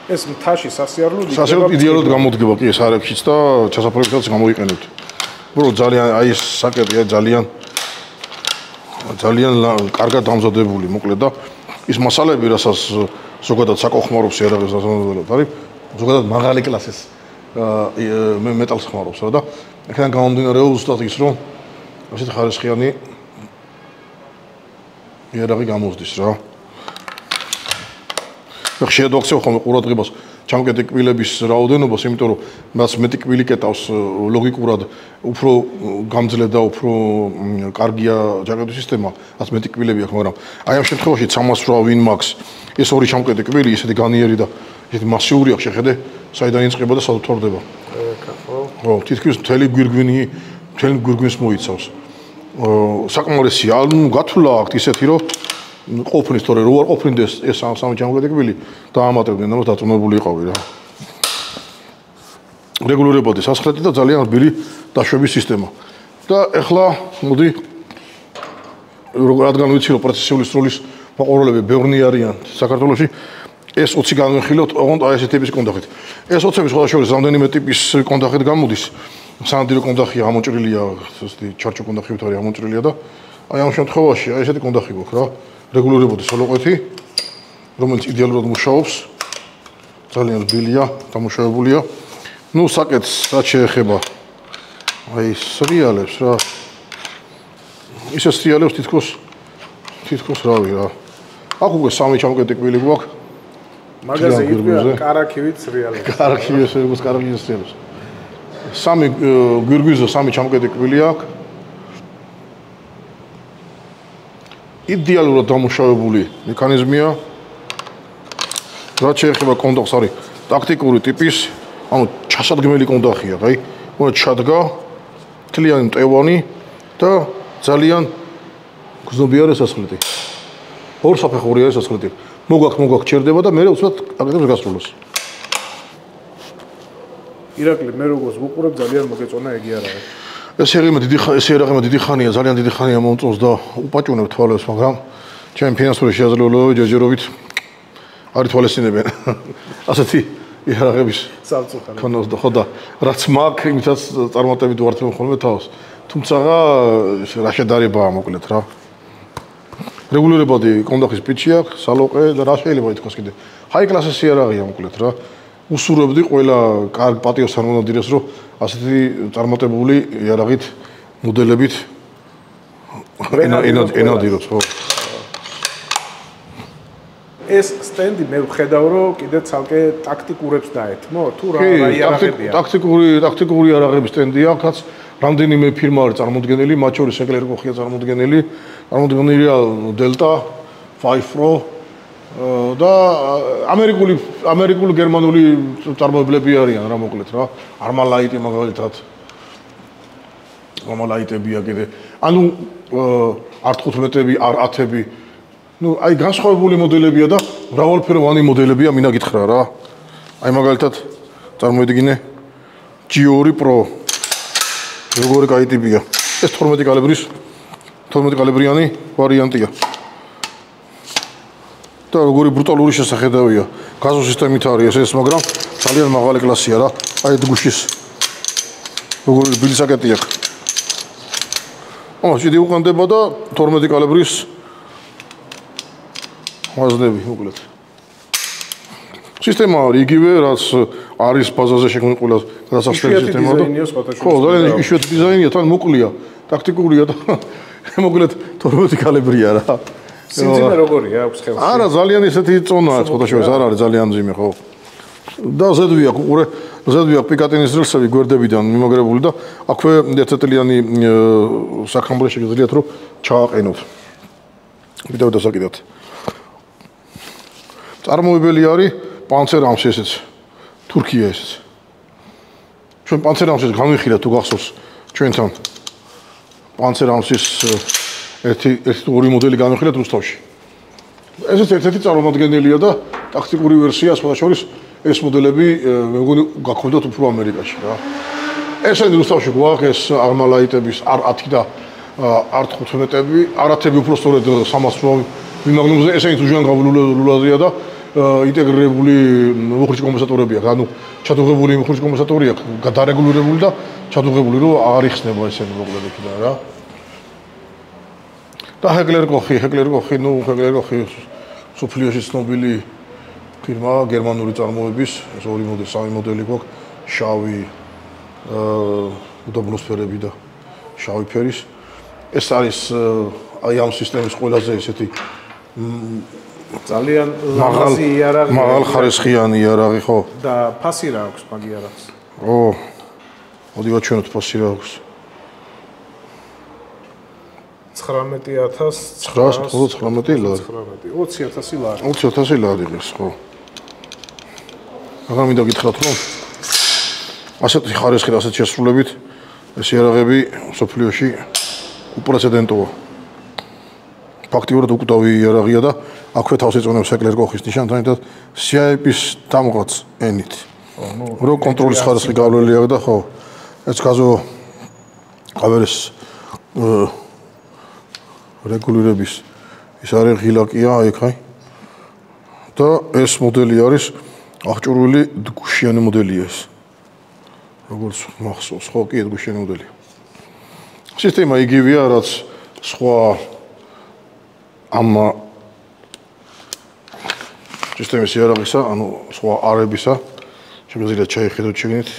ეს მთაში სასიარულოდ იდეალურად გამოდგება კი ეს არებშიც და ჩასაფრებითაც გამოიყენებთ. უბრალოდ ძალიან აი ეს საკეტი ძალიან კარგად დამზადებული, მოკლედ და ის მასალები, რასაც ზოგადად საკო ხმარობს იარაღის დასამზადებლად არის, ზოგადად მაღალი კლასის მეტალს ხმარობს რა და აქედან გამომდინარეობს ზუსტად ის, რომ ასეთ ხარისხიანი იარაღი გამოსდის რა. ხშირად ვაქცევ ხოლმე ყურადღებას ჩამკეტი კბილების რაოდენობას, იმიტომ რომ მას მეტი კბილი კეტავს ლოგიკურად უფრო გამძლე და უფრო კარგია ჯაკეტის სისტემა, რაც მეტი კბილები აქვს, მაგრამ აი ამ შემთხვევაში 308 Win-Max ეს ორი ჩამკეტი კბილი ისეთი განიერი და ისეთი მასიური აქვს, შეხედე, საიდან იწყება და სად თორდება. ხო, თითქმის მთელი გვირგვინს მოიცავს. საკმარისი ანუ გათვლა აქვს ისეთი რომ ყოფნის თორე რო არ ყოფნიდეს ეს სამი ჩამოკეტი კბილი დაამატებდნენ და დაწუნებული იყავი რა. რეგულირებადი სასახლეთი და ძალიან რბილი დაშვების სისტემა. და ეხლა მოდი რადგან ვიცი რომ პროცესიული სროლის მოყოლები ბევრნი არიან საქართველოში, ეს 20 განვიხილოთ ოღონდ აი ეს ტიპის კონდახით. ეს 20-ების სხვადასხვა რამდენიმე ტიპის კონდახით გამოდის. სანადირო კონდახია, ამოჭრილია, ესეთი ჩარჩო კონდახით არის ამოჭრილია და აი ამ შემთხვევაში აი ესეთი კონდახი გვაქვს რა. რეგულირებადი სოლოყვეთი რომელიც იდეალურად მუშაობს. ძალიან რბილია, დამუშავებულია. ნუ საკეთს რაც შეეხება აი სრიალებს რა. ისე სრიალებს თითქოს რავი რა. აქ უკვე 3 ჩამკეტი კვილი გვაქვს. მაგაზე იყვია კარაქივით სრიალებს. კარაქივის სრიალებს. 3 გვირგვინზე 3 ჩამკეტი კვილი აქვს. იდეალურად დამუშავებული მექანიზმია. რაც შეეხება კონდახს არის ტაქტიკური ტიპის, ანუ ჩასადგმელი კონდახია, აი, უნდა ჩადგა მთლიანი მტევანი და ძალიან გზნობიარე სასხლეტი. ორ საფეხურია ეს სასხლეტი. მოგაქ ჩერდება და მე უცბად აკეთებს გასროლას. ირაკლი, მე როგორც ვუყურებ, ძალიან მოგეწონა ეგი არა. ეს ერაღება დიდი ხანია, ძალიან დიდი ხანია მომწონს და უპაჭუნებ თვალებს, მაგრამ ჩემი ფინანსური შესაძლებლობები ჯერჯერობით არ ითვალისწინებენ. ასეთი ერაღების სამწუხაროდ. ქონოს და ხო და რაც მაქვს, იმითაც წარმატებით ვართმევ ხოლმე თავს. თუმცა რა შედარებაა მოკლედ რა. რეგულირებადი კონდახის პიჩი აქვს, სალოყე და რა შეიძლება ითქვას კიდე. ჰაი კლასის ერაღია მოკლედ რა. უსურვებდი ყველა კარგ პატიოს წარმომადგენელს, რომ ასეთი წარმატებული ერაღით მოდელებით ენადიროს, ხო. ეს სტენდი მე ვხედავ, რომ კიდე ცალკე ტაქტიკურებს დაეთმო, თუ რა იარაღებია. ტაქტიკური იარაღების სტენდი აქვს, რამდენიმე ფირმა არის წარმოდგენილი, მათ შორის ეკლერკოხია წარმოდგენილი, წარმოდგენილია დელტა, 5 Pro და ამერიკული გერმანული წარმოებლები არიან რა მოკლედ რა. Armalite მაგალითად. Armalite-ებია კიდე. ანუ R15-ები, R10-ები ну, აი განსხვავებული მოდელებია და მრავალფეროვანი მოდელებია, მინდა გითხრა რა. აი მაგალითად წარმოიდგინე G2 Pro. როგორი კაი ტიპია. ეს 12 კალიბრიანი ვარიანტია. და როგორი ბრუტალური შესახედავია. გაზო სისტემით არის ეს, მაგრამ ძალიან მაღალი კლასია რა. აი დგუშის როგორი რბილი საკეტი აქვს. ჭიდი უყენდება და 12 კალიბრის ვაზნები მოკლედ. სისტემა არის იგივე, რაც არის ბაზაზე შექმნილი ყველა გადასახდელი სისტემა და ხო, ძალიან იშვიათი დიზაინია, თან მოკლია, ტაქტიკურია და მოკლედ 12 კალიბრია რა. სიმძიმე როგორია აქვს ხელში? არა, ძალიან ისეთი წონაა ხოთაშორის, არ არის ძალიან მძიმე, ხო. და ზედვი აქვს, უყურე, ზედვი აქვს პიკატინის ძრილსები გვერდებიდან მიმაგრებული და აქვე 1 წელიანი საქამბლე შეგიძლიათ რომ ჩააყენოთ. ვიდეო დასაკიდოთ. წარმოებელი არის პანცერამსი ესეც. თურქია ესეც. ჩვენ პანცერამსის განვიხილეთ თუ გახსოვს ჩვენთან. პანცერამსის ერთი ორი მოდელი განვიხილეთ რუსთავში. ესეც ერთ-ერთი წარმომადგენელია და ტაქტიკური ვერსია სხვადასხვა ეს მოდელები მე მგონი გაქონდათ უფრო ამერიკაში რა. ესენი რუსთავში გვაქვს ეს Armalite-ების R10 და R15-ები, R10-ები უფრო სწორედ 300 მიმაგნუმზე, ესენი უჟან გავლულაზია და ინტეგრირებული მუხრიჩ კომპენსატორები აქვს. ანუ ჩადუღებული მუხრიჩ კომპენსატორი აქვს, დარეგულირებული და ჩადუღებული რომ არ იხსნება ესენი მოკლედ იქიდან რა. და ჰეკლერკოხი, სოფლიოში ცნობილი ფირმა გერმანული წარმოების, ეს ორი მოდელი, სამი მოდელი გვაქვს, შავი, უდაბნოსფერები და შავი ფერის. ეს არის აი ამ სისტემის ყველაზე ესეთი ძალიან ლამაზი იარაღი. მაღალ ხარისხიანი იარაღი, ხო? და ფასი რა აქვს მაგ იარაღს? ო, მოდი ვაჩვენოთ ფასი რა აქვს. 19,919 ლარი. 20,000 ლარი. 20,000 ლარი ღირს, ხო. მაგრამ მინდა გითხრათ, რომ ასეთი ხარისხი, ასეთი შესრულებით ეს იარაღები სოფლიოში უპრეცედენტოა. ფაქტიურად უკვდავი იარაღია და აქვე თავს ეწონებს ეკლერკოხის ნიშანთან ერთად CIP-ის დამღაც ენით. რო კონტროლის ხარისხი გავლილი აქვს და ხო, ეს გაზო კამერას რეგულირების ის არის ღილაკია აიქ. და ეს მოდელი არის აღჭურვილი დგუშიანი მოდელია ეს. როგორც მახსოვს, ხო, კი, დგუშიანი მოდელი. სისტემა იგივეა, რაც სხვა ამ სისტემის იარაღისა, ანუ სხვა არებისა, შეგვიძლია ჩაიხედოთ შეგნით.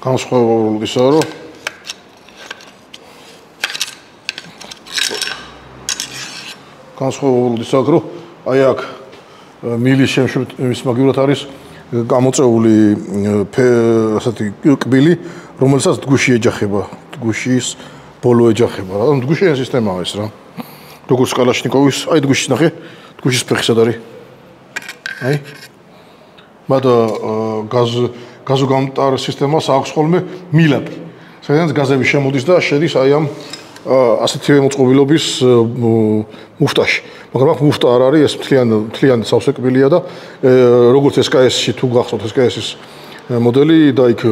განსხვავებული ისაა, რომ განსხვავებული ისაა, რომ აი აქ მილის შემშვის მაგივრად არის გამოწეული ასეთი კბილი, რომელსაც დგუში ეჯახება, დგუშის ბოლო ეჯახება. რა, დგუშიანი სისტემაა ეს რა. როგორც კალაშნიკოვის, აი დგუშის ნახე, დგუშის ფეხი სად არის? აი. მაგრამ გაზოგამტარ სისტემას აქვს ხოლმე მილაპი. სადაც გაზები შემოდის და შედის აი ამ ასეთივე მოწყობილობის მუფტაში. მაგრამ აქ მუფტა არ არის, ეს მთლიანი სავსე კბილია და როგორც SKS-ში თუ გახსოვთ SKS-ის მოდელი და იქ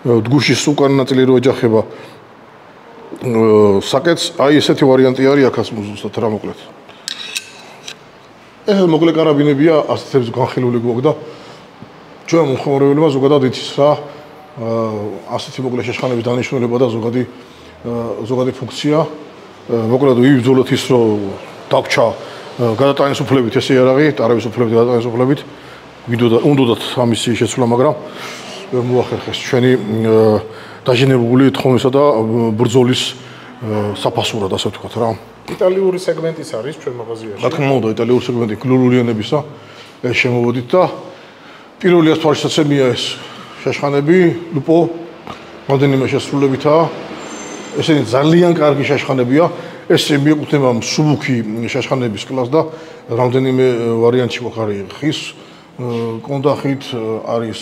დგუშის უკან ნაწილი რო ეჯახება საკეთს, აი ესეთი ვარიანტი არის აქაც ზუსტად რა მოკლედ. ეს მოკლე კარაბინებია, ასეთებს განხილული გვაქვს და ჩვენ მომხმარებელმა ზოგადად იცის რა ასეთი მოკლე შეშხანების დანიშნულება და ზოგადი ფუნქცია. მოკლედ ვიბრძოლოთ ის რომ დაგჩა გადატანის უფლებით ეს იარაღი, ტარების უფლებით, გადატანის უფლებით. უნდათ ამისი შეცვლა, მაგრამ ვერ მოახერხეს ჩვენი დაჟინებული თხოვნისა და ბრძოლის საფასურად, ასე ვთქვათ რა. იტალიური სეგმენტის არის ჩვენ მაღაზიაში. რა თქმა უნდა, იტალიური სეგმენტი გლულურიანებისა ეს შემოვოდით და პირველი თვალსაცემია ეს შეშხანები, ლუპო რამდენიმე შესრულებითაა. ესენი ძალიან კარგი შეშხანებია. ეს მიეკუთვნება მსუბუქი შეშხანების კლასს და რამდენიმე ვარიანტი გვაქვს არის ხის კონდახით, არის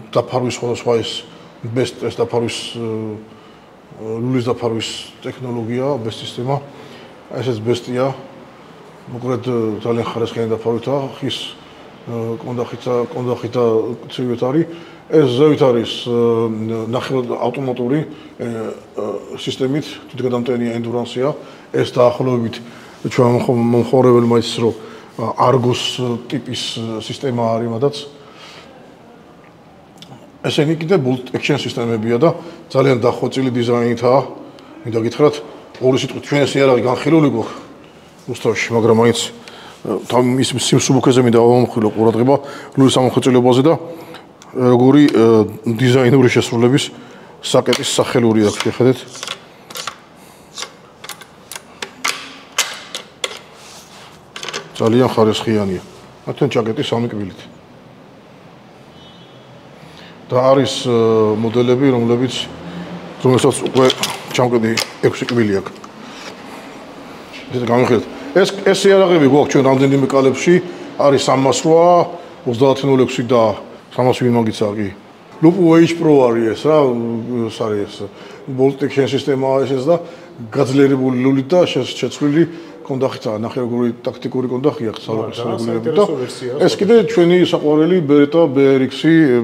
დაფარვის სხვადასხვა ეს best ეს დაფარვის ლულის დაფარვის ტექნოლოგია, best სისტემა. ესეც best-ია. მოკლედ ძალიან ხარისხიანი დაფარვითაა, ხის კონდახით და ცივით არის. ეს ზევით არის ნახევრად ავტომატური სისტემით, თვითგადამტენი ენდურანსია. ეს დაახლოებით ჩვენ მომხმარებელმა იცის, რომ Argos ტიპის სისტემა არის მადაც. ესენი კიდე bolt action სისტემებია და ძალიან დახვეწილი დიზაინითაა. მინდა გითხრათ, ორი სიტყვით ჩვენ ეს იარაღი განხილული გვაქვს რუსთავში, მაგრამ მაინც ის სიმსუბუქეზე მინდა ავამხილო ყურადღება ლულის ამოხეწილებაზე და როგორი დიზაინური შესრულების საკეტის სახელური აქვს, შეხედეთ. ძალიან ხარისხიანია. მათთან ჯაკეტი სამი კბილით. და არის მოდელები, რომელსაც უკვე ჩამკედი 6 კბილი აქვს. ეს გამიხედეთ. ეს იარაღები გვაქვს ჩვენ რამდენიმე კალებში, არის 308, 3006 და 300 მაგიცა კი. Lupo H Pro არის ეს რა, ეს არის ეს bolt action სისტემაა ეს და გაძლიერებული ლულით და შეცვლილი კონდახითაა, ნახევრად ტაქტიკური კონდახი აქვს სალოყისრეგულირებით და ეს კიდე ჩვენი საყვარელი Beretta BRX-ი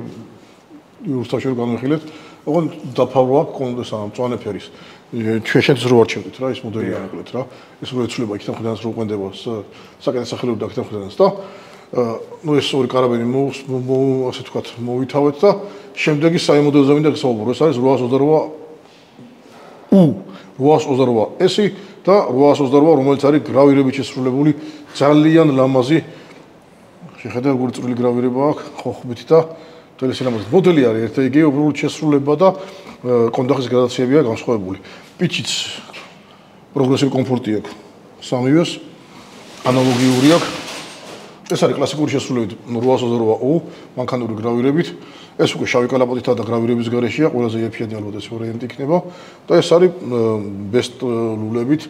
რუსთავში განვიხილეთ, ოღონდ დაფარვა აქვს მწვანე ფერის. ჩვენ შეც რო არჩევდით რა ეს მოდელი ამოკლეთ რა. ეს რო ეცვლება იქიდან ხვდანს რო ყვენდება საკეთეს სახელური და იქიდან ხვდანს და ну ეს ორი კარაბინი ასე ვთქვათ მოვითავეთ და შემდეგი საიმოდელოზე მინდა გასაუბრო. ეს არის 828 S და 828 რომელიც არის გრავირებით შესრულებული ძალიან ლამაზი შეხედე როგორი წვრილი გრავირება აქვს ხოხბით და ტელესილამაზი მოდელი არის ერთ იგივე უბრალოდ შესრულება და კონდახის გრადაციებია განსხვავებული. პიჩიც პროგრესული კომფორტი აქვს სამივეს ანალოგიური აქვს. ეს არის კლასიკური შესრულებით 828U მანქანური გრავირებით. ეს უკვე შავი კალაპოტითა და გრავირების გარეშეა, ყველაზე იაფიანი ალბათ ეს ვარიანტი იქნება და ეს არის best ლულებით.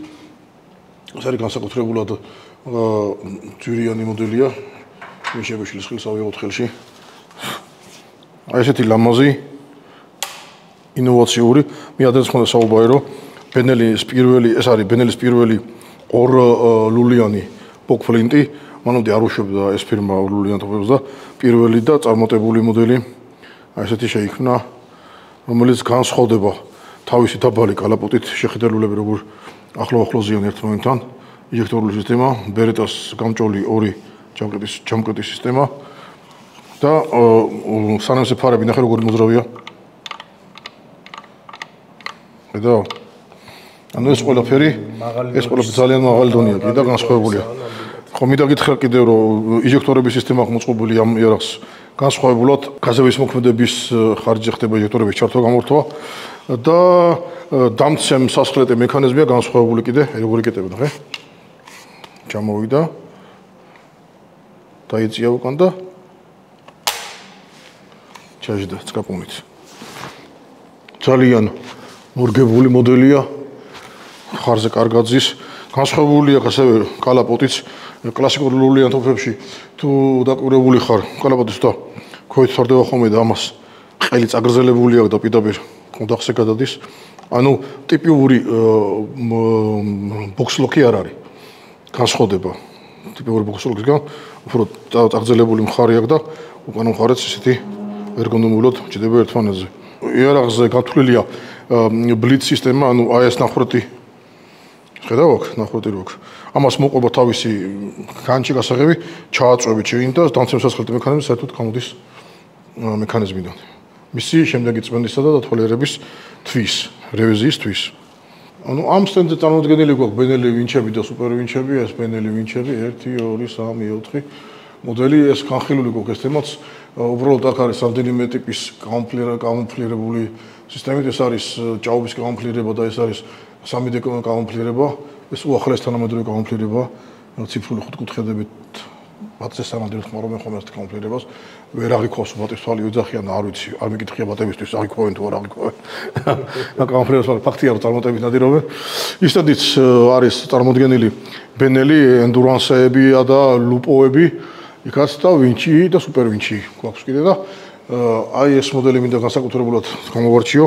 ეს არის განსაკუთრებულად ძვირიანი მოდელია. მე შევეშლის ხელს ავიღოთ ხელში. აი ესეთი ლამაზი ინოვაციური, მე ადრეს მქონდა საუბარი, რომ ბენელის პირველი ორ ლულიანი ბოქფლინტი მანამდე არ უშვებდა ეს ფირმა ლულიანთობებს და პირველი და წარმატებული მოდელი აი ესეთი შეიქმნა, რომელიც განსხვავდება თავისი დაბალი კალაპოტით, შეხედულები როგორ ახლო-ახლოზიან ერთმანეთთან, ინჟექტორული სისტემა, Beretta-ს გამჭოლი ორი ჯამკეტის სისტემა და სანამზე ფარები ნახე როგორი მოძრავია. ხედავ? ანუ ეს ყველაფერი ძალიან მაღალი დონეა კიდე და განსხვავებულია. ხო მინდა გითხრა კიდევ რომ ინჟექტორების სისტემა აქვს მოწყობილი ამ იარაღს განსხვავებულად გაზების მოქმედების ხარჯი ხდება ინჟექტორების ჩართვა გამორთვა და დამცემ სასხლეტე მექანიზმია განსხვავებული კიდე როგორი კეთებენ ხე? ჩამოვიდა დაიწია უკან და ჩაჟდა წკაპუნით. ძალიან მორგებული მოდელია. ხარზე კარგად ზის. განსხვავებულია ასევე კალაპოტიც კლასიკურ ლულიან თოფებში თუ დაკვირვებული ხარ კალაპოტის და ქვით თორდება ხოლმე და ამას ყელი წაგრძელებული აქვს და პირდაპირ კონდახზე გადადის. ანუ ტიპიური ბოქსლოკი არ არის. განსხვავდება ტიპური ბოქსლოკისგან უფრო წაგრძელებული მხარი აქვს და უკანა მხარეც ისეთი ერგონომიულად მჭდება ერთმანეთზე. იარაღზე გათვლილია ბლიც სისტემა, ანუ აი ეს ნახრეთი ხედავ აქ ნახრეთი რო აქ. ამას მოყვება თავისი განჭი გასაღები, ჩააწვევით შეგინ და დამცემ სასხლეტე მექანიზმი საერთოდ გამოდის მექანიზმიდან. მისი შემდეგი წმენდისა და დათვალიერების თვის, რევიზიის თვის. ანუ ამ სტენდზე წარმოდგენილი გვაქვს ბენელი ვინჩები და სუპერ ვინჩები, ეს ბენელი ვინჩები 1 2 3 4 მოდელი ეს განხილული გვაქვს ეს თემაც უბრალოდ აქ არის რამდენიმე ტიპის კამუფლირებული სისტემით ეს არის ჭაობის კამუფლირება და ეს არის 3D კამუფლირება ეს უახლეს თანამედროვე კამუფლირება ციფრული ხუთკუთხედებით ბატზე სანადირ ხმარობენ ხოლმე ეს კამუფლირებას ვერ აღიქვავს ბატის თვალი ოძახიან არ ვიცი არ მეკითხია ბატებისთვის აღიქვენ თუ არ აღიქვენ კამუფლირებას ფაქტია რომ წარმოტებით ნადირობენ ისედაც არის წარმოდგენილი ბენელი ენდურანსეებია და ლუპოები იქაც და ვინჩი და სუპერ ვინჩი გვაქვს კიდე და აი ეს მოდელი მინდა განსაკუთრებულად გამოვარჩიო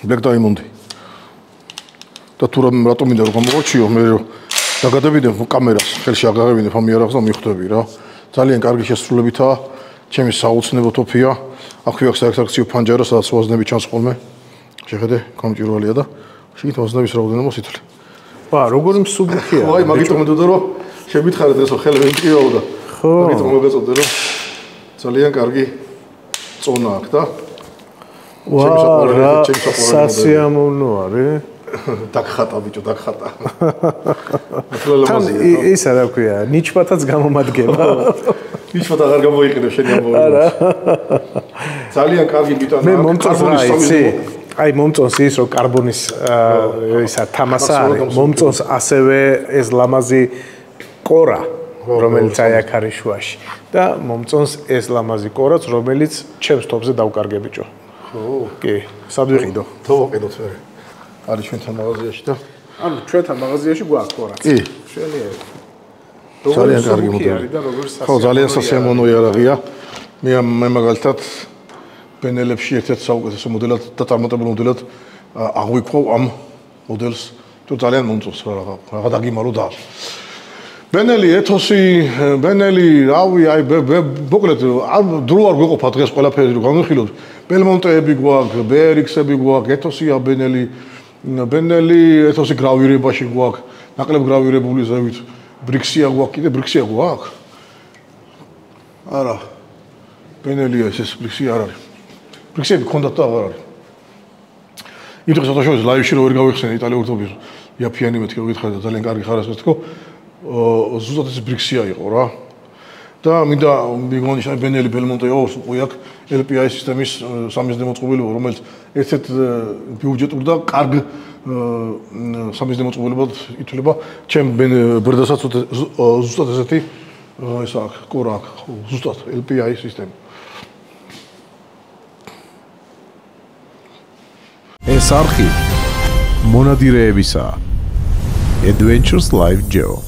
Black Diamond და თუ რატომ მინდა რომ გამოვარჩიო მე დაგადებინებ კამერას ხელში აგაღებინებ ამ იარაღს და მიხვდები რა ძალიან კარგი შესრულებითაა ჩემი საოცნებო თოფია აქვე აქვს საერთაქციო ფანჯარა სადაც ვაზნები ჩანს ხოლმე შეხედე გამჭირვალეა და შეგით ვაზნების რაოდენობა სითლი ვა როგორი მსუბუქია ხო აი მაგით მომდოდა რომ შემითხარეთ ესო ხელები მტკივალო და ხო მაგით მოგეწოდე რომ ძალიან კარგი წონა აქვს და ვა სასიამოვნო არის დაგხატა ბიჭო დაგხატა თან ის რა ქვია ნიჩბათაც გამომადგება ნიჩბათ აღარ გამოიყენებ შენი ამბავი ძალიან კარგი გიტანა მე მომწონს რა იცი აი მომწონს ის რომ კარბონის ისა თამასა არის მომწონს ასევე ეს ლამაზი კორა რომელიც აი აქ არის შუაში და მომწონს ეს ლამაზი კორაც რომელიც ჩემს თოფზე დავკარგე ბიჭო ხო კი სად ვიყიდო დავაყიდოთ მე არის ჩვენთან მაღაზიაში და ანუ ჩვენთან მაღაზიაში გვაქვს კორაც კი შენია ძალიან კარგი მოდელი ხო ძალიან სასიამოვნო იარაღია მე მაგალითად ბენელებში ერთ-ერთ საუკეთესო მოდელად და წარმატებულ მოდელად აღვიქვავ ამ მოდელს თუ ძალიან მომწონს რა დაგიმარო და ბენელი ეთოსი ბენელი რავი აი მოკლედ დრო არ გვეყოფა დღეს ყველაფერი რომ განვიხილოთ ბელმონტეები გვაქვს BRX-ები გვაქვს ეთოსია ბენელი ეთოსი გრავირებაში გვაქვს ნაკლებ გრავირებული ზევით ბრიქსია გვაქვს კიდე ბრიქსია გვაქვს არა ბენელია ეს ბრიქსი არ არის ბრიქსები ქონდათ და აღარ არის იმ დღეს ოთაშოვის ლაივში რო ვერ გავიხსენე იტალიურ თოფის იაფიანი მეთქე გითხარი და ძალიან კარგი ხარ ასე თქო ზუსტად ეს ბრიქსია იყო რა და მინდა მიგონიშნა ბენელი ბელმონტეოს უყიაკ LPI სისტემის 3D მოწყობილობა რომელიც ერთ-ერთ ბიუჯეტურ და კარგ 3D მოწყობილობად ითვლება ჩემ ბერდასაც ზუსტად ესეთი ეს აქვს კორა აქვს ზუსტად LPI სისტემა ეს არხი მონადირეებისა Adventures Live Geo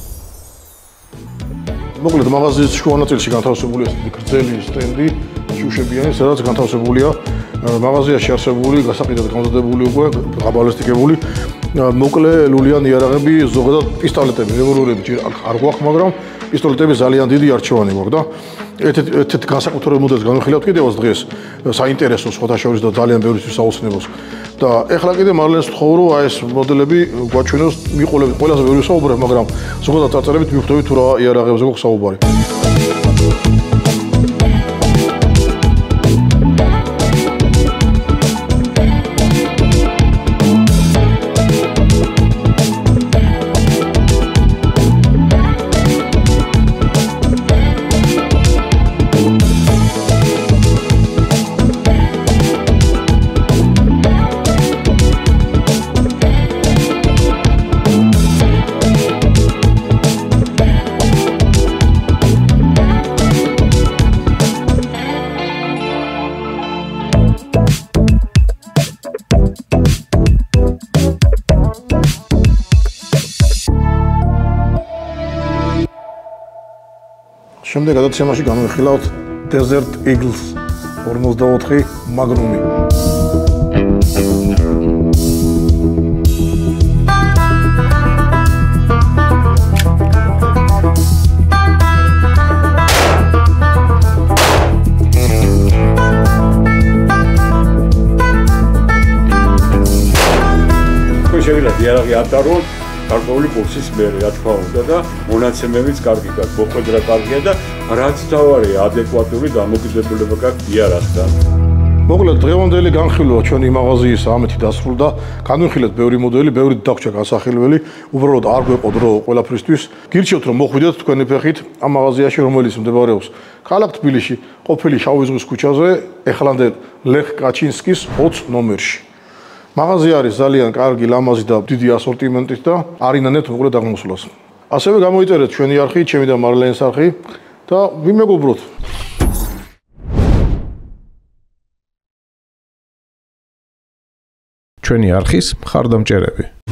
მოკლედ მაღაზიის შუა ნაწილში განთავსებულია გრძელი სტენდი შუშებიანი სადაც განთავსებულია მაღაზიაში არსებული გასაყიდად გამზადებული უკვე გაბალისტიკებული მოკლე ლულიანი იარაღები ზოგადად პისტოლეტები რევოლვერები არ გვაქვს მაგრამ პისტოლეტები ძალიან დიდი არჩევანი გვაქვს და ერთ-ერთ განსაკუთრებულ მოდელს განვიხილავთ კიდევაც დღეს საინტერესო სხვათა შორის და ძალიან ბევრისთვის საოცნებოს და ეხლა კიდე მარლენს ვთხოვ რომ აი ეს მოდელები გვაჩვენოს მიყოლებით ყველაზე ბევრი საუბრებ მაგრამ ზოგადად წარწერებით მივხვდებით თუ რა იარაღებზე გვაქვს საუბარი შემდეგ გადაცემაში განვიხილავთ Desert Eagles 54 Magnum-ი. შევიდა დიალოგი ატარონ გარკვეული კურსის მერე, რა თქმა უნდა და მონაცემებიც კარგი გაქვს, მოხვედრა კარგია და რაც თავარია ადეკვატური დამოკიდებულება გაქვს დიალოგთან. მოკლედ დღევანდელი განხილვა ჩვენი მაღაზიის ამეთი დასრულდა. განვიხილეთ ბევრი მოდელი, ბევრი დაგვრჩა განსახილველი, უბრალოდ არ გვეყო დრო ყველაფრისთვის. გირჩევთ რომ მოხვიდეთ თქვენი ფეხით ამ მაღაზიაში, რომელიც მდებარეობს ქალაქ თბილისში, ყოფილი შავი ზღვის ქუჩაზე, ეხლანდელ ლეხ კაჩინსკის 20 ნომერში. მაღაზია არის ძალიან კარგი, ლამაზი და დიდი ასორტიმენტით და არინანებთ მოკლედ აღმოსვლას. ასევე გამოიწერეთ ჩვენი არხი, ჩემი და მარლენის არხი და ვიმეგობროთ. ჩვენი არხის მხარდამჭერები